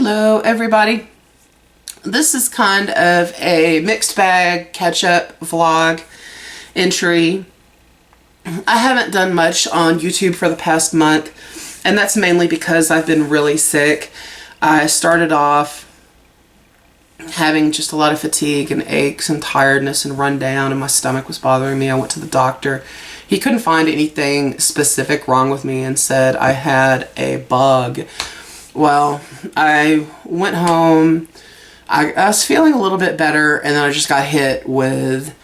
Hello everybody. This is kind of a mixed bag catch-up vlog entry. I haven't done much on YouTube for the past month, and that's mainly because I've been really sick. I started off having just a lot of fatigue and aches and tiredness and run down, and my stomach was bothering me. I went to the doctor. He couldn't find anything specific wrong with me and said I had a bug. Well, I went home, I was feeling a little bit better, and then I just got hit with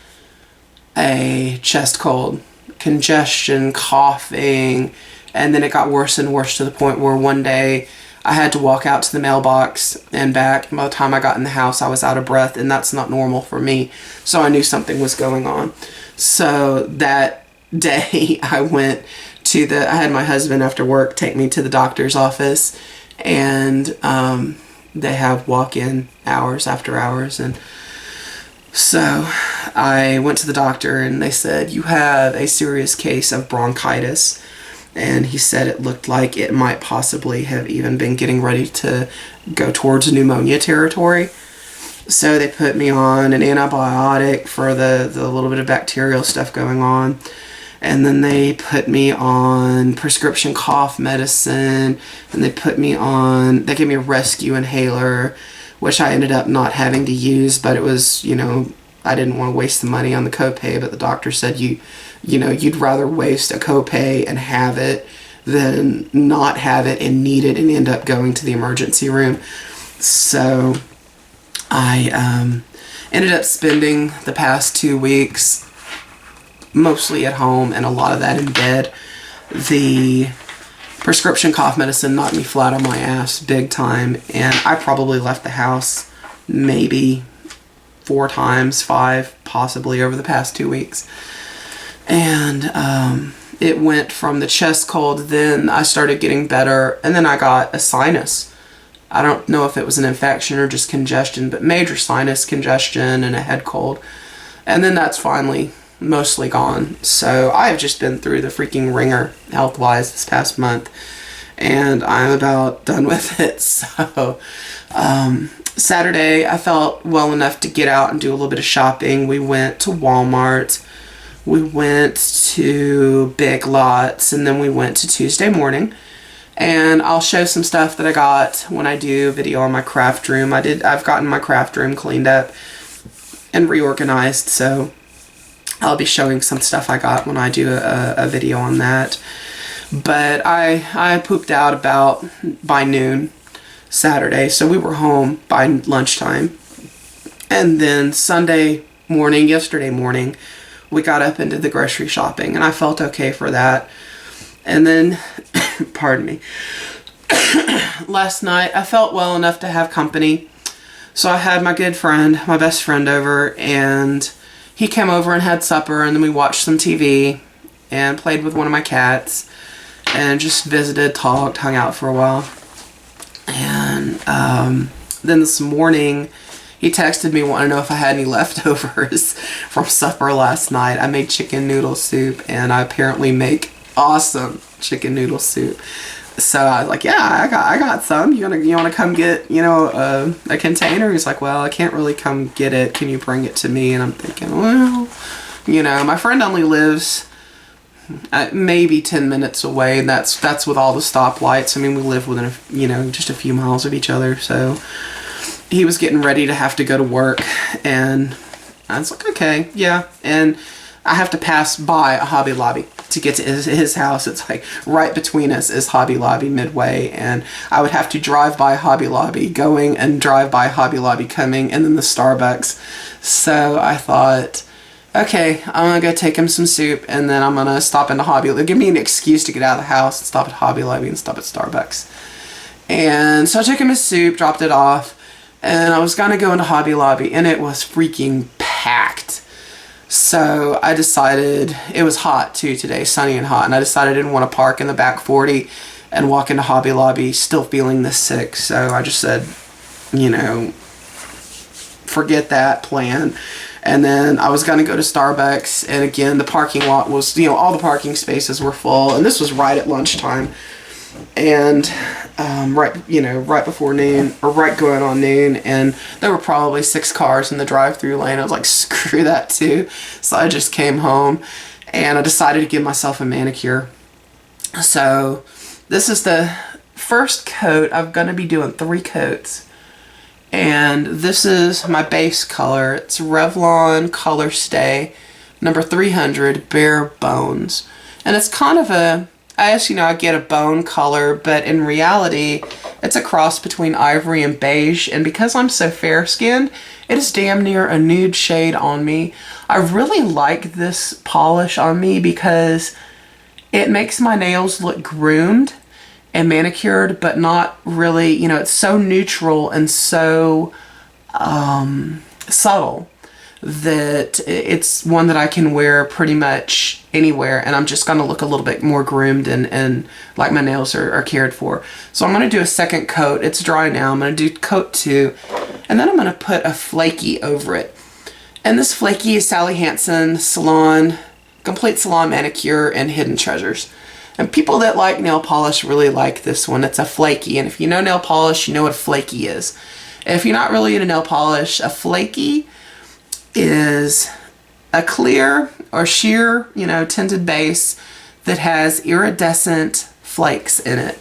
a chest cold, congestion, coughing, and then it got worse and worse to the point where one day I had to walk out to the mailbox and back. And by the time I got in the house, I was out of breath, and that's not normal for me, so I knew something was going on. So that day I had my husband after work take me to the doctor's office, and they have walk-in hours after hours, and so I went to the doctor and they said, you have a serious case of bronchitis, and he said it looked like it might possibly have even been getting ready to go towards pneumonia territory. So they put me on an antibiotic for the little bit of bacterial stuff going on. And then they put me on prescription cough medicine, and they gave me a rescue inhaler, which I ended up not having to use, but it was, I didn't want to waste the money on the copay, but the doctor said you'd rather waste a copay and have it than not have it and need it and end up going to the emergency room. So I ended up spending the past 2 weeks mostly at home, and a lot of that in bed. The prescription cough medicine knocked me flat on my ass big time, and I probably left the house maybe 4 times, 5 possibly, over the past 2 weeks. And it went from the chest cold, then I started getting better, and then I got a sinus. I don't know if it was an infection or just congestion, but major sinus congestion and a head cold. And then that's finally mostly gone. So I've just been through the freaking ringer health-wise this past month, and I'm about done with it. So Saturday I felt well enough to get out and do a little bit of shopping. We went to Walmart, we went to Big Lots, and then we went to Tuesday Morning. And I'll show some stuff that I got when I do a video on my craft room. I've gotten my craft room cleaned up and reorganized, so I'll be showing some stuff I got when I do a video on that. But I pooped out about by noon Saturday, so we were home by lunchtime. And then yesterday morning, we got up and did the grocery shopping, and I felt okay for that. And then, pardon me, last night I felt well enough to have company. So I had my best friend over, and he came over and had supper, and then we watched some TV and played with one of my cats and just visited, talked, hung out for a while. And then this morning he texted me wanting to know if I had any leftovers from supper last night. I made chicken noodle soup, and I apparently make awesome chicken noodle soup. So I was like, yeah, I got some. You want to come get, a container? He's like, well, I can't really come get it. Can you bring it to me? And I'm thinking, well, my friend only lives maybe 10 minutes away, and that's with all the stoplights. I mean, we live within just a few miles of each other. So he was getting ready to have to go to work, and I was like, okay, yeah. And I have to pass by a Hobby Lobby to get to his house. It's like right between us is Hobby Lobby Midway, and I would have to drive by Hobby Lobby going and drive by Hobby Lobby coming, and then the Starbucks. So I thought, okay, I'm gonna go take him some soup, and then I'm gonna stop into Hobby Lobby. Give me an excuse to get out of the house and stop at Hobby Lobby and stop at Starbucks. And so I took him his soup, dropped it off, and I was gonna go into Hobby Lobby, and it was freaking packed. So I decided, it was hot too today, sunny and hot, and I decided I didn't want to park in the back 40 and walk into Hobby Lobby still feeling this sick. So I just said, forget that plan. And then I was going to go to Starbucks, and again, the parking lot was, all the parking spaces were full, and this was right at lunchtime. And right before noon, or right going on noon, and there were probably 6 cars in the drive-through lane. I was like, screw that too. So I just came home and I decided to give myself a manicure. So this is the first coat. I'm going to be doing 3 coats. And this is my base color. It's Revlon Color Stay number 300 Bare Bones. And it's kind of I get a bone color, but in reality, it's a cross between ivory and beige. And because I'm so fair-skinned, it is damn near a nude shade on me. I really like this polish on me because it makes my nails look groomed and manicured, but not really, it's so neutral and so subtle that it's one that I can wear pretty much anywhere, and I'm just going to look a little bit more groomed and like my nails are cared for. So I'm going to do a second coat. It's dry now. I'm going to do coat 2, and then I'm going to put a flaky over it. And this flaky is Sally Hansen Salon, Complete Salon Manicure and Hidden Treasures. And people that like nail polish really like this one. It's a flaky, and if you know nail polish, you know what a flaky is. If you're not really into nail polish, a flaky is a clear or sheer, tinted base that has iridescent flakes in it.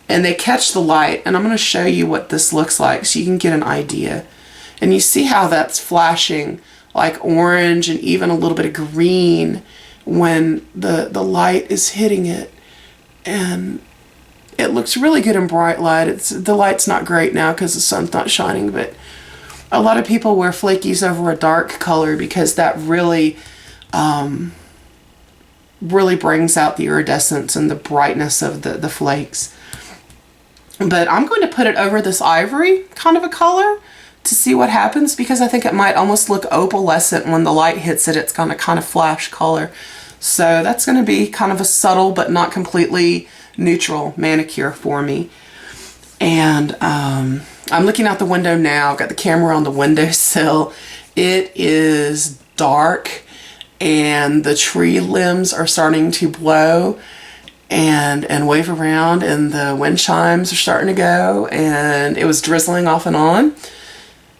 And they catch the light, and I'm going to show you what this looks like so you can get an idea. And you see how that's flashing like orange and even a little bit of green when the light is hitting it. And it looks really good in bright light. The light's not great now because the sun's not shining, but a lot of people wear flakies over a dark color because that really brings out the iridescence and the brightness of the flakes. But I'm going to put it over this ivory kind of a color to see what happens, because I think it might almost look opalescent when the light hits it. It's going to kind of flash color. So that's going to be kind of a subtle but not completely neutral manicure for me. And I'm looking out the window now. I've got the camera on the windowsill. It is dark and the tree limbs are starting to blow and wave around, and the wind chimes are starting to go, and it was drizzling off and on.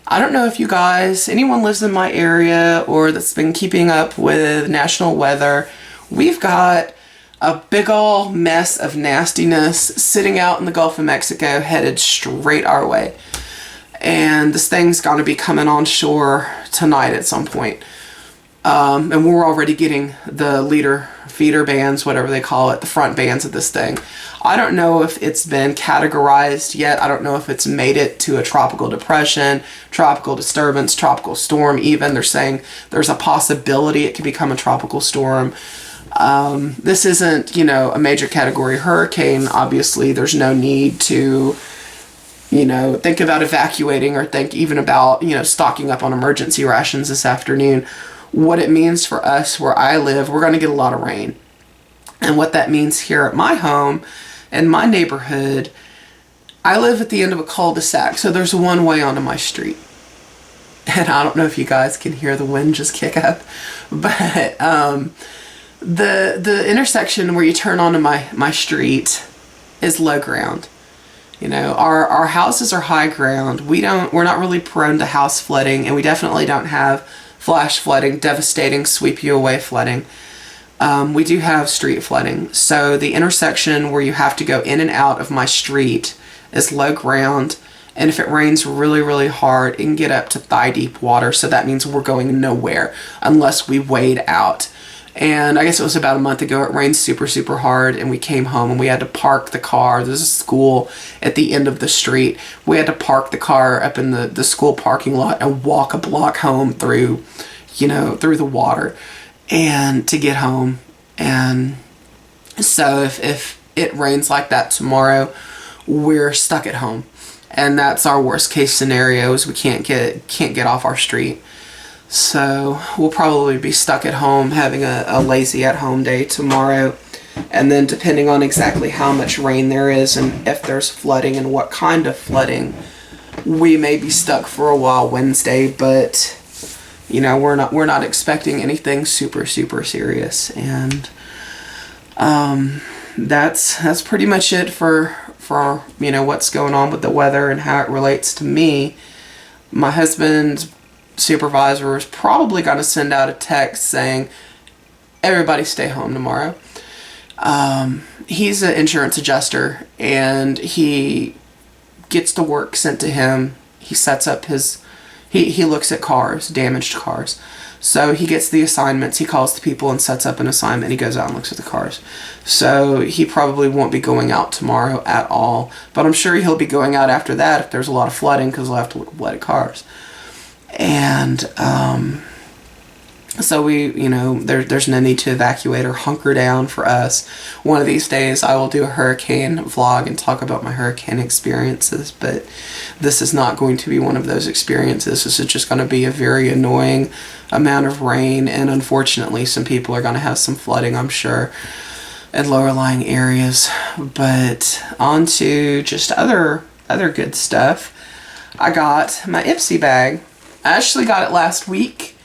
I don't know if you guys, anyone lives in my area or that's been keeping up with national weather. We've got a big ol' mess of nastiness sitting out in the Gulf of Mexico headed straight our way. And this thing's gonna be coming on shore tonight at some point. And we're already getting the feeder bands, whatever they call it, the front bands of this thing. I don't know if it's been categorized yet. I don't know if it's made it to a tropical depression, tropical disturbance, tropical storm even. They're saying there's a possibility it could become a tropical storm. This isn't, a major category hurricane. Obviously, there's no need to, think about evacuating or think even about, stocking up on emergency rations this afternoon. What it means for us where I live, we're going to get a lot of rain. And what that means here at my home and my neighborhood, I live at the end of a cul-de-sac, so there's one way onto my street. And I don't know if you guys can hear the wind just kick up, but the intersection where you turn onto my street is low ground. Our houses are high ground. We're not really prone to house flooding, and we definitely don't have flash flooding, devastating, sweep you away flooding. We do have street flooding. So the intersection where you have to go in and out of my street is low ground. And if it rains really, really hard, it can get up to thigh deep water. So that means we're going nowhere unless we wade out. And I guess it was about a month ago, it rained super, super hard, and we came home and we had to park the car. There's a school at the end of the street. We had to park the car up in the school parking lot and walk a block home through the water and to get home. And so if it rains like that tomorrow, we're stuck at home. And that's our worst case scenario, is we can't get off our street. So we'll probably be stuck at home having a lazy at home day tomorrow. And then depending on exactly how much rain there is and if there's flooding and what kind of flooding, we may be stuck for a while Wednesday, but we're not expecting anything super, super serious. And that's pretty much it for for, you know, what's going on with the weather and how it relates to me, my husband's supervisor is probably going to send out a text saying, everybody stay home tomorrow. He's an insurance adjuster, and he gets the work sent to him. He sets up his, he looks at cars, damaged cars. So he gets the assignments, he calls the people and sets up an assignment. He goes out and looks at the cars. So he probably won't be going out tomorrow at all, but I'm sure he'll be going out after that if there's a lot of flooding, because he'll have to look at flooded cars. And so we, you know, there's no need to evacuate or hunker down for us. One of these days I will do a hurricane vlog and talk about my hurricane experiences, but this is not going to be one of those experiences. This is just going to be a very annoying amount of rain, and unfortunately some people are going to have some flooding, I'm sure, in lower lying areas. But on to just other good stuff. I got my Ipsy bag. I actually got it last week.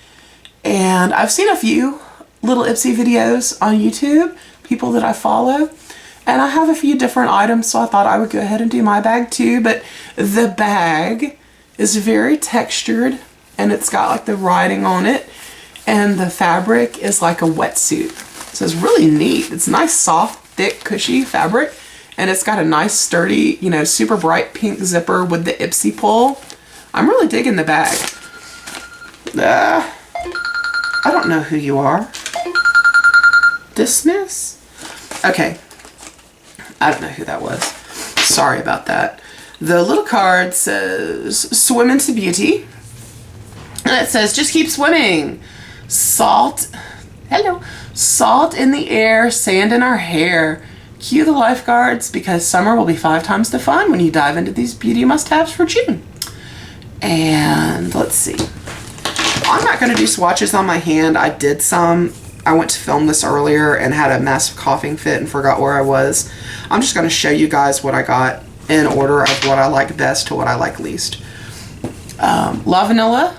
And I've seen a few little Ipsy videos on YouTube, people that I follow, and I have a few different items, so I thought I would go ahead and do my bag too. But the bag is very textured, and it's got like the writing on it, and the fabric is like a wetsuit. So it's really neat. It's nice, soft, thick, cushy fabric, and it's got a nice, sturdy, you know, super bright pink zipper with the Ipsy pull. I'm really digging the bag. I don't know who you are. Dismiss? Okay. I don't know who that was. Sorry about that. The little card says, swim into beauty. And it says, just keep swimming. Salt. Hello. Salt in the air, sand in our hair. Cue the lifeguards, because summer will be 5 times the fun when you dive into these beauty must-haves for June. And let's see. I'm not going to do swatches on my hand. I did some. I went to film this earlier and had a massive coughing fit and forgot where I was. I'm just going to show you guys what I got in order of what I like best to what I like least. La Vanilla,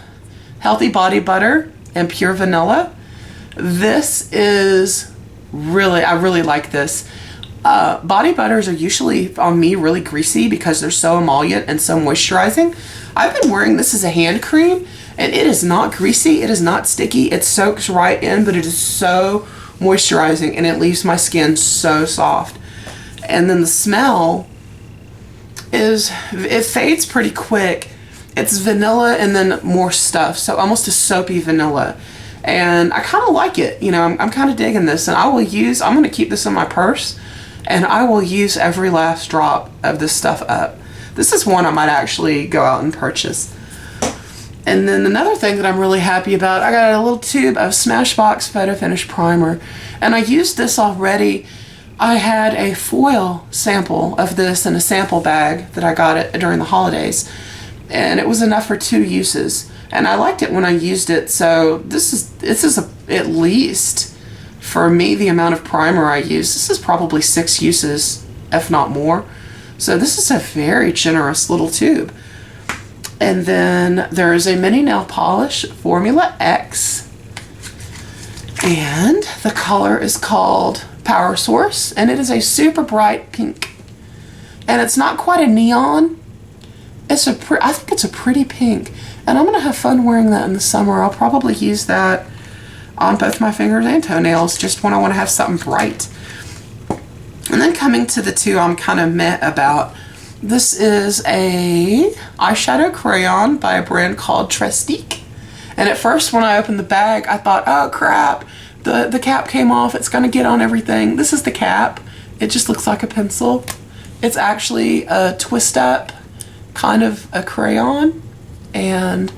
Healthy Body Butter, and Pure Vanilla. This is really, I really like this. Body butters are usually, on me, really greasy because they're so emollient and so moisturizing. I've been wearing this as a hand cream, and it is not greasy, it is not sticky, it soaks right in, but it is so moisturizing, and it leaves my skin so soft. And then the smell is, it fades pretty quick. It's vanilla and then more stuff, so almost a soapy vanilla. And I kind of like it, you know, I'm kind of digging this, and I will use, I'm going to keep this in my purse, and I will use every last drop of this stuff up. This is one I might actually go out and purchase. And then another thing that I'm really happy about, I got a little tube of Smashbox Photo Finish Primer, and I used this already. I had a foil sample of this in a sample bag that I got it during the holidays, and it was enough for 2 uses, and I liked it when I used it. So this is at least, for me, the amount of primer I use. This is probably 6 uses, if not more. So this is a very generous little tube. And then there is a mini nail polish, Formula X. And the color is called Power Source, and it is a super bright pink. And it's not quite a neon. I think it's a pretty pink. And I'm going to have fun wearing that in the summer. I'll probably use that on both my fingers and toenails just when I want to have something bright. And then coming to the two I'm kind of meh about. This is a eyeshadow crayon by a brand called Trestique. And at first when I opened the bag, I thought, oh crap, the cap came off, it's gonna get on everything. This is the cap. It just looks like a pencil. It's actually a twist up kind of a crayon. And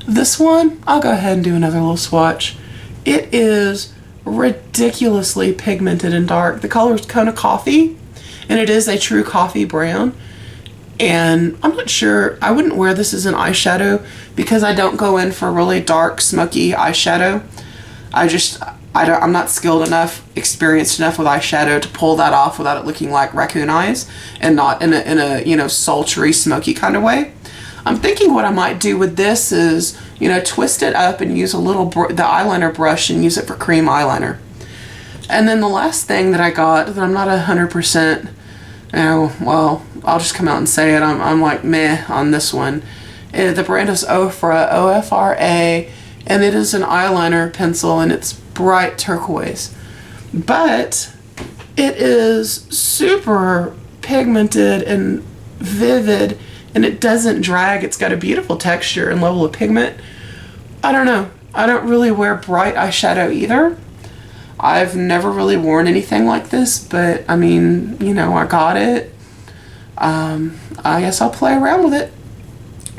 this one, I'll go ahead and do another little swatch. It is ridiculously pigmented and dark. The color is Kona Coffee, and it is a true coffee brown. And I'm not sure, I wouldn't wear this as an eyeshadow because I don't go in for really dark, smoky eyeshadow. I'm not skilled enough, experienced enough with eyeshadow to pull that off without it looking like raccoon eyes, and not in a you know, sultry, smoky kind of way. I'm thinking what I might do with this is, you know, twist it up and use a little the eyeliner brush and use it for cream eyeliner. And then the last thing that I got that I'm not 100% Oh, well, I'll just come out and say it. I'm like meh on this one. The brand is Ofra, O-F-R-A, and it is an eyeliner pencil, and it's bright turquoise. But it is super pigmented and vivid, and it doesn't drag. It's got a beautiful texture and level of pigment. I don't know. I don't really wear bright eyeshadow either. I've never really worn anything like this, but I mean, you know, I got it. I guess I'll play around with it.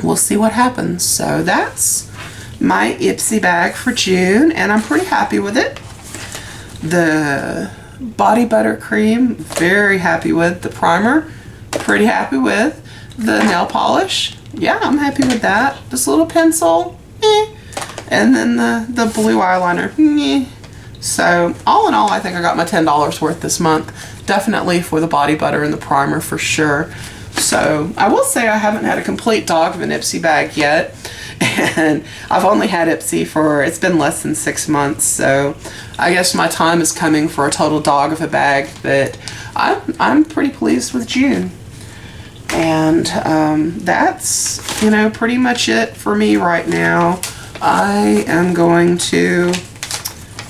We'll see what happens. So that's my Ipsy bag for June, and I'm pretty happy with it. The body butter cream, very happy with. The primer, pretty happy with. The nail polish, yeah, I'm happy with that. This little pencil, and then the blue eyeliner, So all in all, I think I got my $10 worth this month. Definitely for the body butter and the primer for sure. So I will say I haven't had a complete dog of an Ipsy bag yet. And I've only had Ipsy for, it's been less than 6 months. So I guess my time is coming for a total dog of a bag. But I'm pretty pleased with June. And that's, you know, pretty much it for me right now. I am going to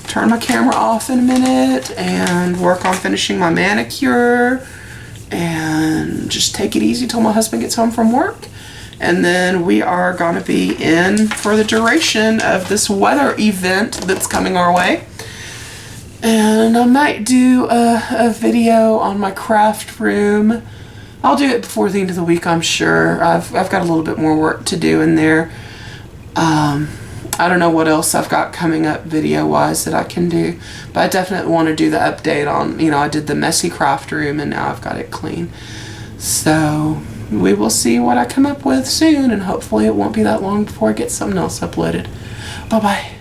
turn my camera off in a minute and work on finishing my manicure and just take it easy till my husband gets home from work. And then we are going to be in for the duration of this weather event that's coming our way. And I might do a video on my craft room. I'll do it before the end of the week, I'm sure. I've got a little bit more work to do in there. I don't know what else I've got coming up video-wise that I can do. But I definitely want to do the update on, you know, I did the messy craft room and now I've got it clean. So we will see what I come up with soon, and hopefully it won't be that long before I get something else uploaded. Bye-bye.